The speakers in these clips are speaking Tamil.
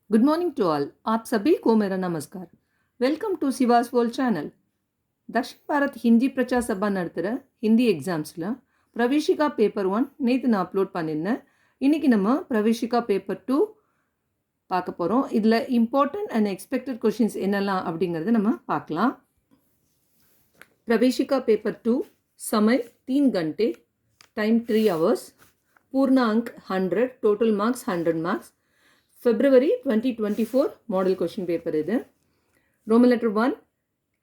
Good morning to all. आप सभी को मेरा नमस्कार। Welcome to Shiva's world channel. Dakshin Bharat Hindi Prachar Sabha நடத்துகிற ஹிந்தி எக்ஸாம்ஸில் பிரவேஷிகா பேப்பர் 1 நேற்று நான் அப்லோட் பண்ணியிருந்தேன். இன்றைக்கி நம்ம பிரவேஷிகா பேப்பர் 2 பார்க்க போகிறோம். இதில் இம்பார்ட்டன்ட் அண்ட் எக்ஸ்பெக்டட் கொஷின்ஸ் என்னெல்லாம் அப்படிங்கிறத நம்ம பார்க்கலாம். प्रवेशिका पेपर 2, समय 3 घंटे, टाइम 3 hours, पूर्ण अंक 100, टोटल मार्क्स 100 मार्क्स, फरवरी 2024 मॉडल क्वेश्चन पेपर है. रोमन लेटर 1,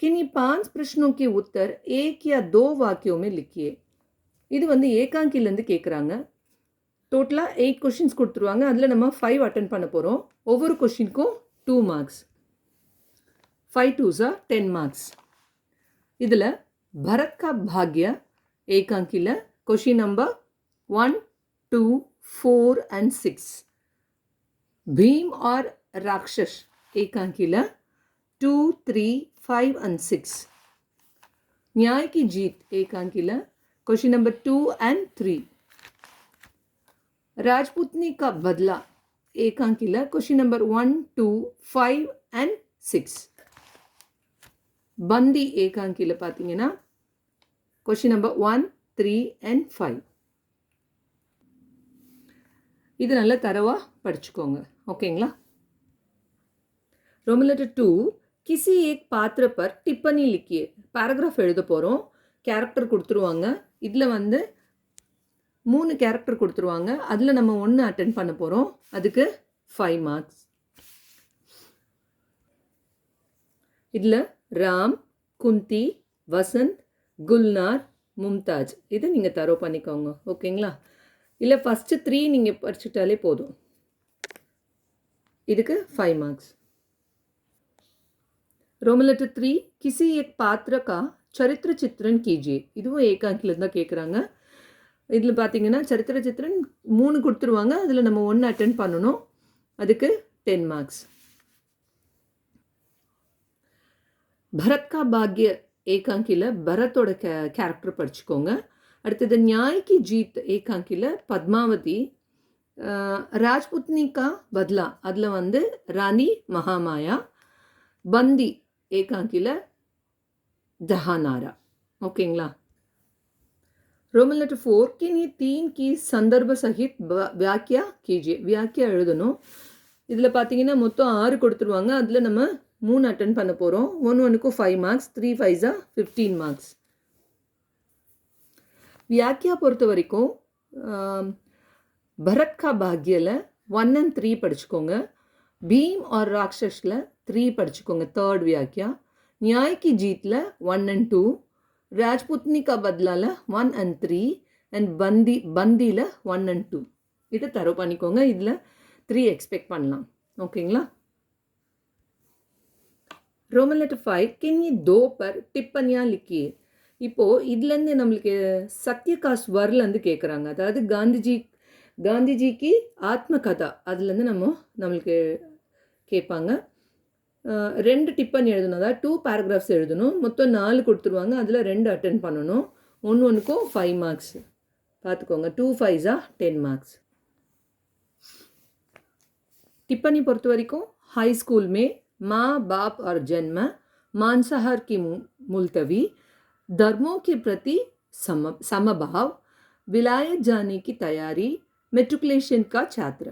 किन्हीं 5 प्रश्नों के उत्तर एक या 2 वाक्यों में लिखिए. இது வந்து ஏகாங்கிலேருந்து கேட்குறாங்க. டோட்டலாக 8 கொஷின்ஸ் கொடுத்துருவாங்க. அதில் நம்ம 5 அட்டன் பண்ண போகிறோம். ஒவ்வொரு கொஷினுக்கும் 2 மார்க்ஸ், 5 2s are 10 மார்க்ஸ். இதில் भरत का भाग्य एकांकिल क्वेश्चन नंबर 1, 2, 4 and 6. भीम और राक्षस एकांकिल 2, 3, 5 and 6. न्याय की जीत एकांकिल क्वेश्चन नंबर 2 and 3. राजपूतनी का बदला एकांकिल क्वेश्चन नंबर 1, 2, 5 and 6. बंदी ஏகாங்கில பார்த்தீங்கன்னா கொஷின் நம்பர் 1, 3 and 5. இது நல்ல தரவாக படிச்சுக்கோங்க, ஓகேங்களா. रोमन लेटर 2, किसी एक पात्र पर टिप्पणी लिखिए. பேராகிராஃப் எழுத போகிறோம். கேரக்டர் கொடுத்துருவாங்க. இதில் வந்து 3 கேரக்டர் கொடுத்துருவாங்க. அதில் நம்ம 1 அட்டென்ட் பண்ண போகிறோம். அதுக்கு 5 மார்க்ஸ். இதில் ராம், குந்தி, வசந்த், குல்னார், மும்தாஜ் இதை நீங்கள் தரவு பண்ணிக்கோங்க, ஓகேங்களா. இல்லை ஃபஸ்ட்டு 3 நீங்கள் படிச்சுட்டாலே போதும். இதுக்கு 5 மார்க்ஸ். रोमन लेटर 3, किसी एक पात्र का चरित्र चित्रण कीजिए. இதுவும் ஏகாங்கில தான் கேட்குறாங்க. இதில் பார்த்தீங்கன்னா சரித்திர சித்திரன் 3 கொடுத்துருவாங்க. அதில் நம்ம 1 அட்டென்ட் பண்ணணும். அதுக்கு 10 மார்க்ஸ். भरत का भाग्य ஏகாங்கில பரத்தோட கேரக்டர் படிச்சுக்கோங்க. அடுத்தது न्याय की जीत ஏகாங்கில பத்மாவதி. ராஜ்புத்னி का बदला அதில் வந்து ராணி மகாமாயா. बंदी ஏகாங்கில जहानारा, ஓகேங்களா. रोमन लेटर 4, किन्हीं 3 की संदर्भ सहित व्याख्या कीजिए. व्याख्या எழுதணும். இதில் பார்த்தீங்கன்னா மொத்தம் 6 கொடுத்துருவாங்க. அதில் நம்ம 3 அட்டன் பண்ண போகிறோம். 1 5 மார்க்ஸ், 3 5s are 15 மார்க்ஸ். வியாக்கியா பொறுத்த வரைக்கும் பரத் கா பாக்யில் 1 and 3 படிச்சுக்கோங்க. பீம் और ராக்ஷஸில் 3 படிச்சுக்கோங்க, தேர்ட் வியாக்கியா. நியாய் கி ஜீத்தில் 1 and 2, ராஜ்புத்னி கா பத்லாவில் 1 and 3 அண்ட் பந்தியில் 1 and 2. இதை தரவு பண்ணிக்கோங்க. இதில் 3 எக்ஸ்பெக்ட் பண்ணலாம், ஓகேங்களா. रोमन लेटर 5, किन्हीं 2 पर टिप्पणियाँ लिखिए. இப்போது இதுலேருந்து நம்மளுக்கு சத்ய கா ஸ்வர்லேருந்து கேட்குறாங்க. அதாவது காந்திஜிக்கு ஆத்ம கதா அதுலேருந்து நம்மளுக்கு கேட்பாங்க. 2 டிப்பணி எழுதணும். அதாவது 2 பேராகிராஃப்ஸ் எழுதணும். மொத்தம் 4 கொடுத்துருவாங்க. அதில் 2 அட்டன் பண்ணணும். 1 5 மார்க்ஸ் பார்த்துக்கோங்க. 2 5s are 10 மார்க்ஸ். டிப்பணி பொறுத்த வரைக்கும் हाई स्कूल में माँ बाप और जन्म, मांसाहार की मुलतवी, धर्मों के प्रति समभाव, विलायत जाने की तैयारी, मेट्रिकुलेशन का छात्र,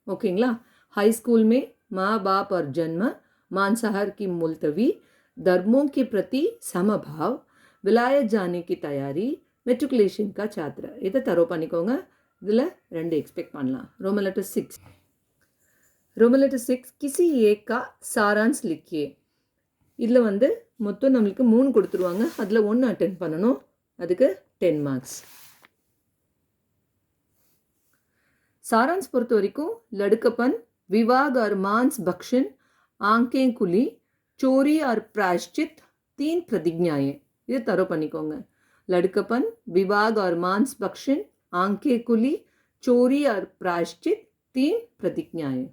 ओकेங்களா. हाई स्कूल में माँ बाप और जन्म, मांसाहार की मुलतवी, धर्मों के प्रति समभाव, विलायत जाने की तैयारी, मेट्रिकुलेशन का छात्र இதை தரவு பண்ணிக்கோங்க. இதில் 2 எக்ஸ்பெக்ட் பண்ணலாம். रोमन लेटर 6, रोमन लेटर 6, किसी एक का सारांश लिखिए. இதில் வந்து மொத்தம் நம்மளுக்கு 3 கொடுத்துருவாங்க. அதில் 1 அட்டென்ட் பண்ணணும். அதுக்கு 10 மார்க்ஸ். सारांश பொறுத்த வரைக்கும் लड़कपन, विवाह और मांस भक्षण, आंखें खुली, चोरी और प्रायश्चित, 3 प्रतिज्ञाएं இதை தரவு பண்ணிக்கோங்க. लड़कपन, विवाह और मांस भक्षण, आंखें खुली, चोरी और प्रायश्चित, 3 प्रतिज्ञाएं.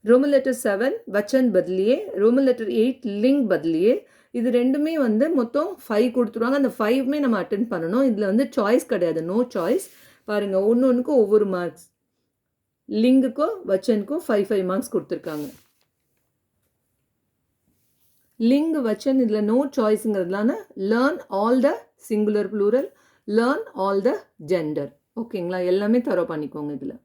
रोमन लेटर 7, वचन बदलिए. रोमन लेटर 8, लिंग बदलिए. இது ரெண்டுமே வந்து மொத்தம் 5 கொடுத்துருவாங்க. அந்த 5மே நம்ம அட்டென்ட் பண்ணணும். இதில் வந்து சாய்ஸ் கிடையாது, நோ சாய்ஸ். பாருங்கள், ஒன்றுக்கு ஒவ்வொரு மார்க்ஸ். லிங்குக்கோ வச்சனுக்கோ 5 மார்க்ஸ் கொடுத்துருக்காங்க. லிங் வச்சன் இதில் நோ சாய்ஸுங்கிறதுலான learn all the singular plural, learn all the gender. ஓகேங்களா, எல்லாமே தரோ பண்ணிக்கோங்க. இதில்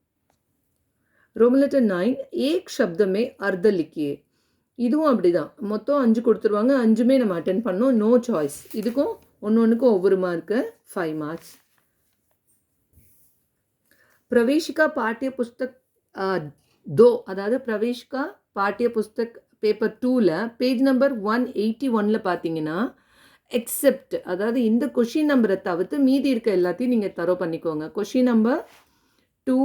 रोमन लेटर 9 एक शब्द में अर्ध लिखिए. இதுவும் அப்படிதான், மொத்தம் 5 கொடுத்துருவாங்க. 5மே நம்ம அட்டென்ட் பண்ணோம், நோ சாய்ஸ். இதுக்கும் ஒன்றுக்கும் ஒவ்வொரு மார்க்கு 5 மார்க்ஸ். प्रवेशिका पाठ्य पुस्तक 2, அதாவது प्रवेशिका पाठ्य पुस्तक பேப்பர் 2ல பேஜ் நம்பர் 181ல் பார்த்தீங்கன்னா எக்ஸெப்ட், அதாவது இந்த கொஷின் நம்பரை தவிர்த்து மீதி இருக்க எல்லாத்தையும் நீங்கள் தரோ பண்ணிக்கோங்க. கொஷின் நம்பர் 2,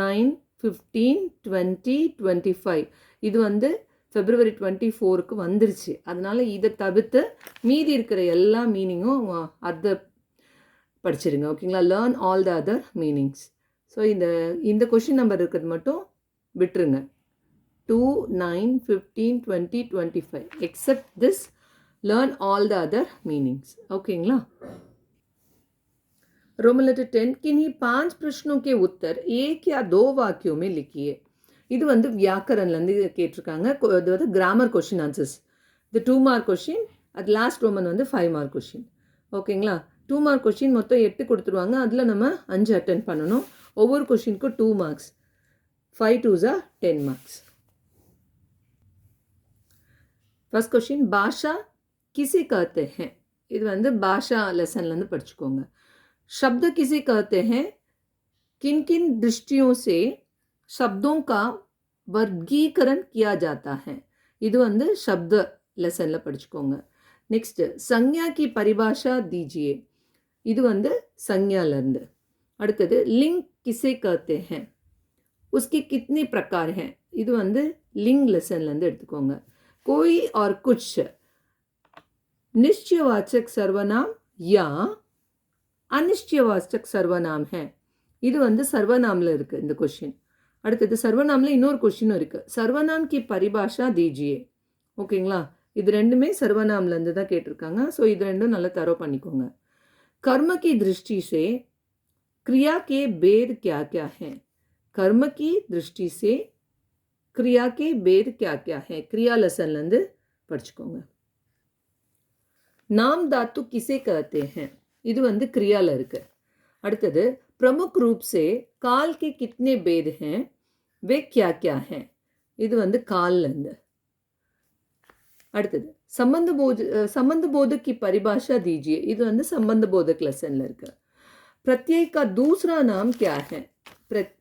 9, 15, 20, 25 இது வந்து February 24க்கு வந்துருச்சு. அதனால் இதை தவிர்த்து மீதி இருக்கிற எல்லா மீனிங்கும் அதை படிச்சிருங்க. ஓகேங்களா, learn all the other meanings. So இந்த கொஷின் நம்பர் இருக்கிறது மட்டும் விட்டுருங்க. 2, 9, 15, 20, 25 except this, learn all the other meanings. ஓகேங்களா. रोमन लेटर 10 किन्हीं 5 प्रश्नों के उत्तर 1 या 2 वाक्यों में लिखिए. இது வந்து வியாக்கரன்லேருந்து கேட்டிருக்காங்க. இது வந்து கிராமர் கொஷின் ஆன்சர்ஸ். இது 2 மார்க் கொஷின். அது லாஸ்ட் ரோமன் வந்து 5 மார்க் கொஷின். ஓகேங்களா, 2 மார்க் கொஷின் மொத்தம் 8 கொடுத்துருவாங்க. அதில் நம்ம 5 அட்டென்ட் பண்ணணும். ஒவ்வொரு கொஷினுக்கும் 2 marks. 5 2s are 10 marks. First question, भाषा किसे कहते हैं. இது வந்து பாஷா லெசன்லேருந்து படிச்சுக்கோங்க. शब्द किसे कहते हैं, किन किन दृष्टियों से शब्दों का वर्गीकरण किया जाता है. இது வந்து शब्द லெசனில் படிச்சுக்கோங்க. नेक्स्ट, संज्ञा की परिभाषा दीजिए. இது வந்து संज्ञाலேருந்து. அடுத்தது, लिंग किसे कहते हैं, उसके कितने प्रकार हैं. இது வந்து लिंग லெசன்லேருந்து எடுத்துக்கோங்க. कोई और कुछ निश्चयवाचक सर्वनाम या अनिश्चयवाचक सर्वनाम है. இது வந்து சர்வநாமில் இருக்குது இந்த கொஷின். அடுத்தது சர்வநாமில் இன்னொரு கொஷினும் இருக்குது. சர்வநாம் கி பரிபாஷா தீஜியே. ஓகேங்களா, இது ரெண்டுமே சர்வநாம்லேருந்து தான் கேட்டிருக்காங்க. ஸோ இது ரெண்டும் நல்லா தரோ பண்ணிக்கோங்க. कर्म की दृष्टि से क्रिया के भेद क्या क्या हैं. कर्म की दृष्टि से क्रिया के भेद क्या क्या है. क्रिया लसनलेंद படிச்சுக்கோங்க. नाम धातु किसे कहते हैं. இது வந்து क्रियाல இருக்கு. அடுத்தது, प्रमुख रूप से काल के कितने भेद हैं, वे क्या क्या हैं. இது வந்து काललेंद. அடுத்தது, संबंध बोधक की परिभाषा दीजिए. இது வந்து संबंध बोधक லெசன்ல இருக்கு. प्रत्यय का दूसरा नाम क्या है.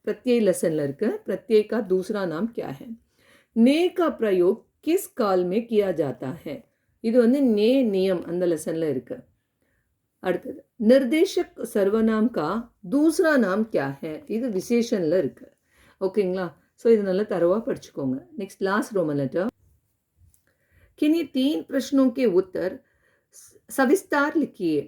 प्रत्यय लसन लड़का प्रत्यय का दूसरा नाम क्या है. ने का प्रयोग किस काल में किया जाता है. இது வந்து ने नियम அந்த லெசன்ல இருக்கு. அடுத்தது, निर्देशक सर्वनाम का दूसरा नाम क्या है. இது விசேஷன்ல இருக்கு. ஓகேங்களா, ஸோ இது நல்லா தரவா படிச்சுக்கோங்க. Next last Roman letter. किन्हीं 3 प्रश्नों के उत्तर सविस्तार लिखिए.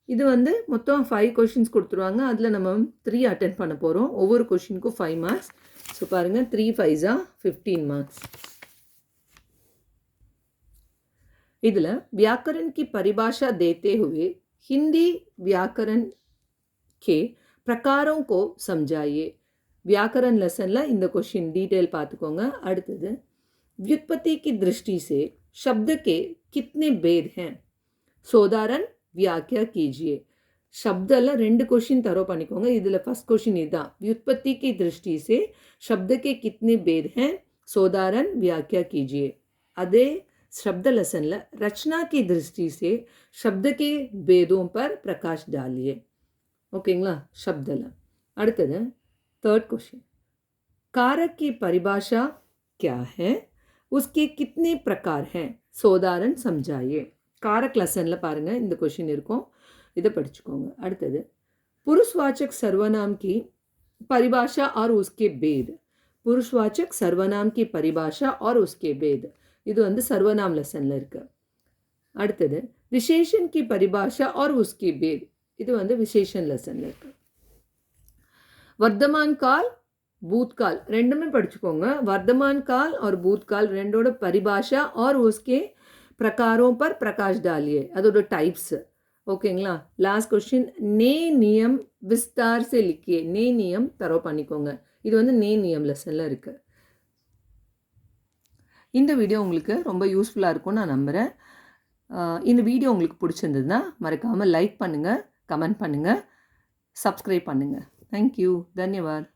இது வந்து மொத்தம் 5 கொஷின்ஸ் கொடுத்துருவாங்க. அதில் நம்ம 3 அட்டென்ட் பண்ண போகிறோம். ஒவ்வொரு கொஷினுக்கும் 5 மார்க்ஸ். ஸோ பாருங்கள், 3 5s are 15 மார்க்ஸ். இதில் व्याकरण की परिभाषा देते हुए हिंदी व्याकरण के प्रकारों को समझाइए. व्याकरण லெசனில் இந்த கொஷின் டீட்டெயில் பார்த்துக்கோங்க. அடுத்தது, व्युत्पत्ति की दृष्टि से शब्द के कितने भेद हैं, सोदारण व्याख्या कीजिए. शब्दला 2 क्वेश्चन तरो பண்ணிக்கோங்க. இதில் फर्स्ट क्वेश्चन இதுதான், व्युत्पत्ति की दृष्टि से शब्द के कितने भेद हैं, सोदारण व्याख्या कीजिए. அதே शब्द लसनला रचना की दृष्टि से शब्द के भेदों पर प्रकाश डालिए. ஓகேங்களா, शब्दला. அடுத்தது, थर्ड क्वेश्चन, कारक की परिभाषा क्या है, उसके कितने प्रकार हैं, सोदारण समझाइए. कारक லெசனில் பாருங்கள் இந்த கொஷின் இருக்கும், இதை படிச்சுக்கோங்க. அடுத்தது, पुरुषवाचक सर्वनाम की परिभाषा और उसके भेद. पुरुषवाचक सर्वनाम की परिभाषा और उसके भेद. இது வந்து சர்வநாம் லெசனில் இருக்கு. அடுத்தது, विशेषण की परिभाषा और उसके भेद. இது வந்து விசேஷன் லெசனில் இருக்கு. वर्तमान काल भूतकाल ரெண்டுமே படிச்சுக்கோங்க. वर्तमान काल और भूतकाल ரெண்டோட परिभाषा और उसके प्रकारों पर प्रकाश डालिए. அதோட டைப்ஸ். ஓகேங்களா, லாஸ்ட் क्वेश्चन, ने नियम विस्तार से लिखिए. ने नियम தரோ பண்ணிக்கோங்க. இது வந்து நியம் லெசனில் இருக்குது. இந்த வீடியோ உங்களுக்கு ரொம்ப யூஸ்ஃபுல்லாக இருக்கும்னு நான் நம்புகிறேன். இந்த வீடியோ உங்களுக்கு பிடிச்சிருந்ததுன்னா மறக்காமல் லைக் பண்ணுங்கள், கமெண்ட் பண்ணுங்கள், சப்ஸ்கிரைப் பண்ணுங்கள். தேங்க்யூ. தன்யவாத்.